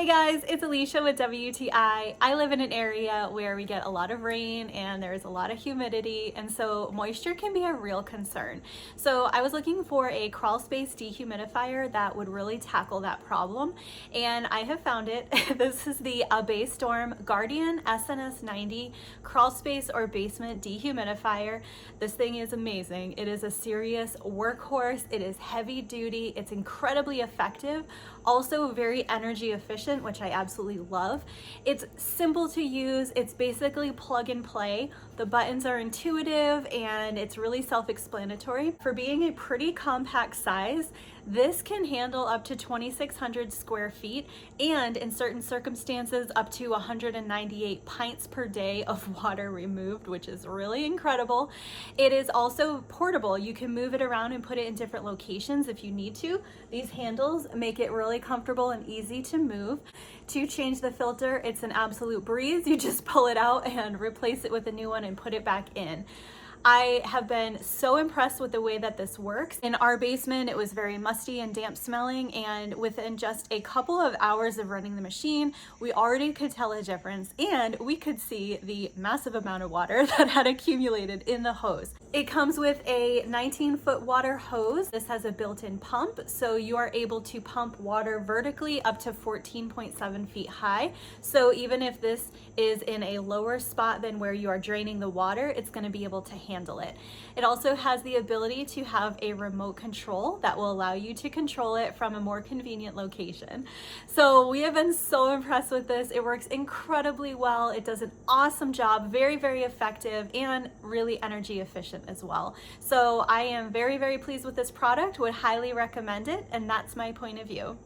Hey guys, it's Alicia with WTI. I live in an area where we get a lot of rain and there's a lot of humidity, and so moisture can be a real concern. So I was looking for a crawl space dehumidifier that would really tackle that problem, and I have found it. This is the Abestorm Guardian SNS 90 crawl space or basement dehumidifier. This thing is amazing. It is a serious workhorse. It is heavy duty. It's incredibly effective, also very energy efficient, which I absolutely love. It's simple to use. It's basically plug and play. The buttons are intuitive and it's really self-explanatory. For being a pretty compact size, this can handle up to 2,600 square feet and in certain circumstances up to 198 pints per day of water removed, which is really incredible. It is also portable. You can move it around and put it in different locations if you need to. These handles make it really comfortable and easy to move. To change the filter, it's an absolute breeze. You just pull it out and replace it with a new one and put it back in. I have been so impressed with the way that this works. In our basement, it was very musty and damp smelling, and within just a couple of hours of running the machine, we already could tell a difference, and we could see the massive amount of water that had accumulated in the hose. It comes with a 19-foot water hose. This has a built-in pump, so you are able to pump water vertically up to 14.7 feet high. So even if this is in a lower spot than where you are draining the water, it's going to be able to handle it. It also has the ability to have a remote control that will allow you to control it from a more convenient location. So we have been so impressed with this. It works incredibly well. It does an awesome job, very, very effective and really energy efficient as well. So I am very, very pleased with this product, would highly recommend it, and that's my point of view.